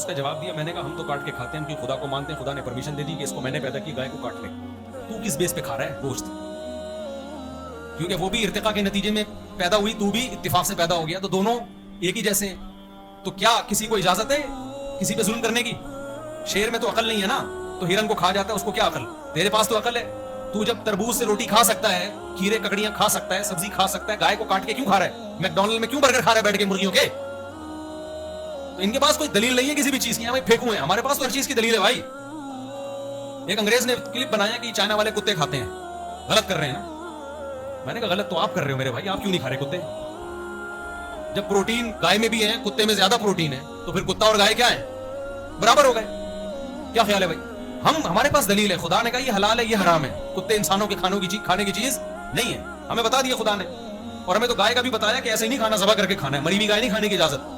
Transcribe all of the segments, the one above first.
اس کا جواب دیا, میں نے کہا ہم تو کاٹ کے کھاتے ہیں, ہم کیوں خدا کو مانتے ہیں, خدا نے پرمیشن دے دی کہ اس کو میں نے پیدا کی, گائے کو کاٹ لے. تو کس بیس پہ کھا رہا ہے گوشت؟ کیونکہ وہ بھی ارتقاء کے نتیجے میں پیدا ہوئی, تو بھی اتفاق سے پیدا ہو گیا, تو دونوں ایک ہی جیسے ہیں. تو کیا کسی کو اجازت ہے کسی پہ ظلم کرنے کی؟ شیر میں تو عقل نہیں ہے نا, تو ہرن کو کھا جاتا ہے, اس کو کیا عقل؟ تیرے پاس تو عقل ہے. تو جب تربوز سے روٹی کھا سکتا ہے, کھیرے ککڑیاں کھا سکتا ہے, سبزی کھا سکتا ہے, گائے کو کاٹ کے کیوں کھا رہا ہے؟ میکڈونلڈ میں کیوں برگر کھا رہا ہے بیٹھ کے مرغیوں کے؟ تو ان کے پاس کوئی دلیل نہیں ہے کسی بھی چیز کی. ہمیں پھینکو ہیں, ہمارے پاس تو ہر چیز کی دلیل ہے بھائی. ایک انگریز نے کلپ بنایا کہ چائنا والے کتے کھاتے ہیں, غلط کر رہے ہیں نا. میں نے کہا غلط تو آپ کر رہے ہو میرے بھائی, آپ کیوں نہیں کھا رہے کتے؟ جب پروٹین گائے میں بھی ہے, کتے میں زیادہ پروٹین ہے, تو پھر کتا اور گائے کیا ہے؟ برابر ہو گئے. کیا خیال ہے بھائی؟ ہمارے پاس دلیل ہے, خدا نے کہا یہ حلال ہے یہ حرام ہے. کتے انسانوں کے کھانے کی چیز نہیں ہے, ہمیں بتا دیا خدا نے. اور ہمیں تو گائے کا بھی بتایا کہ ایسے نہیں کھانا, ذبح کر کے کھانا ہے, مری ہوئی گائے نہیں کھانے کی اجازت.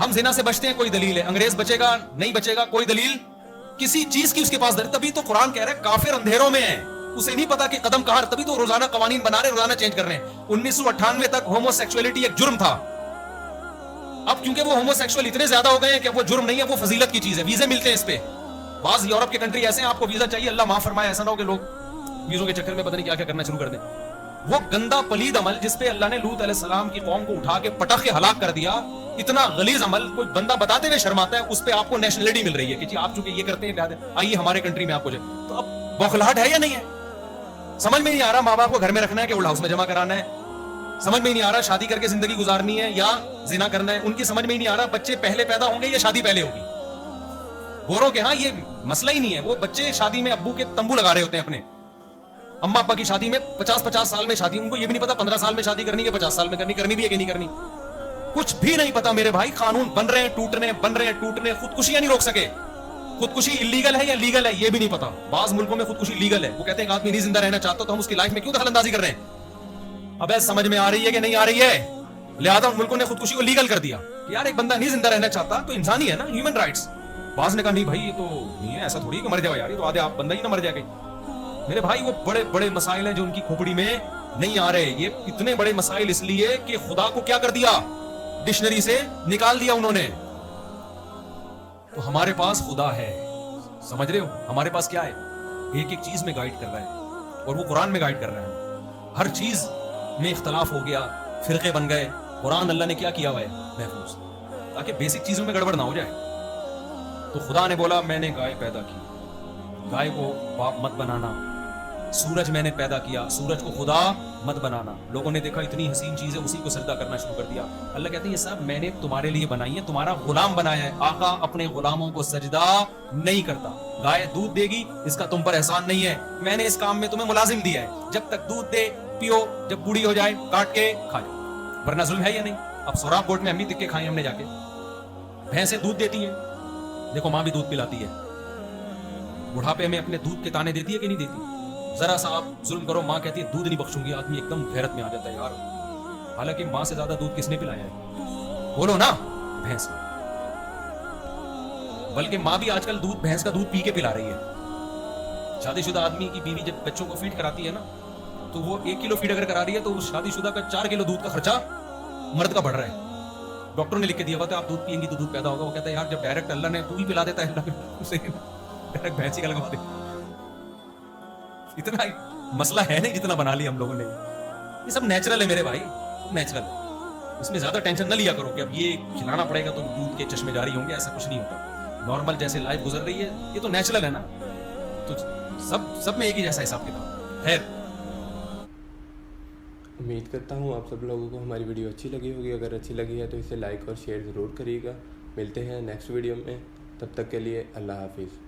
ہم زنا سے بچتے ہیں, کوئی دلیل ہے. انگریز بچے گا نہیں بچے گا, کوئی دلیل کسی چیز کی اس کے پاس دلیل. تبھی تو قرآن کہہ رہا ہے کافر اندھیروں میں ہے, اسے نہیں پتا کہ قدم کہاں. تبھی تو روزانہ قوانین بنا رہے, روزانہ چینج کر رہے ہیں. 1998 تک ہومو سیکسولیٹی ایک جرم تھا. اب کیونکہ وہ ہومو سیکسول اتنے زیادہ ہو گئے ہیں کہ وہ جرم نہیں ہے, وہ فضیلت کی چیز ہے. ویزے ملتے ہیں اس پہ. بعض یورپ کے کنٹری ایسے ہیں, آپ کو ویزا چاہیے, اللہ معاف فرمائے, ایسا نہ ہو کہ لوگ ویزوں کے چکر میں پتہ نہیں کیا کیا کرنا شروع کر دیں. وہ گندا پلید عمل جس پہ اللہ نے لوط علیہ السلام کی قوم کو اٹھا کے پٹخ کے ہلاک کر دیا, اتنا غلیظ عمل کوئی بندہ بتاتے ہوئے شرماتا ہے. اس پہ آپ کو نیشنلٹی مل رہی ہے کہ جی آپ چونکہ یہ کرتے ہیں لہٰذا آئیے ہمارے کنٹری میں آپ کو جائے. تو اب بوکھلاہٹ ہے یا نہیں ہے؟ سمجھ میں نہیں آ رہا ماں باپ کو گھر میں رکھنا ہے کہ اولڈ ہاؤس میں جمع کرانا ہے. سمجھ میں نہیں آ رہا شادی کر کے زندگی گزارنی ہے یا زنا کرنا ہے. ان کی سمجھ میں نہیں آ رہا بچے پہلے پیدا ہوں گے یا شادی پہلے ہوگی. گوروں کے ہاں یہ مسئلہ ہی نہیں ہے. وہ بچے شادی میں ابو کے تمبو لگا رہے ہوتے ہیں اپنے. اما ابا کی شادی میں 50 سال میں شادی, ان کو یہ بھی نہیں پتا 15 سال میں شادی کرنی ہے, 50 سال میں کرنی بھی ہے کہ نہیں کرنی, کچھ بھی نہیں پتا میرے بھائی. قانون بن رہے ہیں ٹوٹنے. خودکشیاں نہیں روک سکے. خودکشی اللیگل ہے یا لیگل ہے یہ بھی نہیں پتا. بعض ملکوں میں خودکشی لیگل ہے. وہ کہتے ہیں کہ آدمی نہیں زندہ رہنا چاہتا تو ہم اس کی لائف میں کیوں دخل اندازی کر رہے ہیں؟ اب ایسا سمجھ میں آ رہی ہے کہ نہیں آ رہی ہے؟ لہٰذا ان ملکوں نے خودکشی کو لیگل کر دیا. یار ایک بندہ نہیں زندہ رہنا چاہتا تو انسان ہی ہے نا, ہیومن رائٹس. بعض نے کہا نہیں بھائی یہ تو نہیں ہے, ایسا تھوڑی کہ مر جائے یار, یہ تو آدھے آپ بندہ ہی نہ مر جائے گا. میرے بھائی وہ بڑے بڑے مسائل ہیں جو ان کی کھوپڑی میں نہیں آ رہے. یہ اتنے بڑے مسائل اس لیے کہ خدا کو کیا کر دیا, ڈکشنری سے نکال دیا انہوں نے. تو ہمارے پاس خدا ہے, سمجھ رہے ہو؟ ہمارے پاس کیا ہے؟ ایک ایک چیز میں گائیڈ کر رہا ہے, اور وہ قرآن میں گائیڈ کر رہا ہے. ہر چیز میں اختلاف ہو گیا, فرقے بن گئے, قرآن اللہ نے کیا کیا ہوا ہے محفوظ, تاکہ بیسک چیزوں میں گڑبڑ نہ ہو جائے. تو خدا نے بولا میں نے گائے پیدا کی, گائے کو باپ مت بنانا. سورج میں نے پیدا کیا, سورج کو خدا مت بنانا. لوگوں نے دیکھا اتنی حسین چیز ہے, اسی کو سجدہ کرنا شروع کر دیا. اللہ کہتے ہیں یہ سب میں نے تمہارے لیے بنائی ہے, تمہارا غلام بنایا ہے. آقا اپنے غلاموں کو سجدہ نہیں کرتا. گائے دودھ دے گی, اس کا تم پر احسان نہیں ہے, میں نے اس کام میں تمہیں ملازم دیا ہے. جب تک دودھ دے پیو, جب بوڑھی ہو جائے کاٹ کے کھا جاؤ, ورنہ ظلم ہے یا نہیں؟ اب سوراب گوٹ میں ہم بھی دکھ کے کھائیں ہم نے جا کے. بھینسیں دودھ دیتی ہیں, دیکھو ماں بھی دودھ پلاتی ہے. بڑھاپے میں اپنے دودھ کے تانے دیتی ہے کہ نہیں دیتی؟ ذرا سا آپ ظلم کرو, ماں کہتی ہے دودھ نہیں بخشوں گی, آدمی ایک دم غیرت میں آ جاتا ہے یار. حالانکہ ماں سے زیادہ دودھ کس نے پلایا ہے؟ بولو نا, بھینس. بلکہ ماں بھی آج کل بھینس کا دودھ پی کے پلا رہی ہے. شادی شدہ آدمی کی بیوی جب بچوں کو فیڈ کراتی ہے نا, تو وہ 1 کلو فیڈ اگر کرا رہی ہے تو شادی شدہ کا 4 کلو دودھ کا خرچہ مرد کا بڑھ رہا ہے. ڈاکٹر نے لکھ کے دیا ہوا تھا آپ دودھ پیئیں گی تو دودھ پیدا ہوگا. وہ کہتا ہے یار جب ڈائریکٹ اللہ نے دودھ ہی پلا دیتا ہے, اللہ اسے ڈائریکٹ بھینس کا لگوا دے. اتنا مسئلہ ہے نہیں جتنا بنا لیا ہم لوگوں نے. یہ سب نیچرل ہے میرے بھائی, نیچرل ہے. اس میں زیادہ ٹینشن نہ لیا کرو کہ اب یہ کھلانا پڑے گا تو دودھ کے چشمے جاری ہوں گے, ایسا کچھ نہیں ہوتا. نارمل جیسے لائف گزر رہی ہے یہ تو نیچرل ہے نا, تو سب میں ایک ہی جیسا حساب کتاب. خیر, امید کرتا ہوں آپ سب لوگوں کو ہماری ویڈیو اچھی لگی ہوگی. اگر اچھی لگی ہے تو اسے لائک اور شیئر ضرور کریے گا. ملتے ہیں نیکسٹ ویڈیو میں, تب تک کے لیے اللہ حافظ.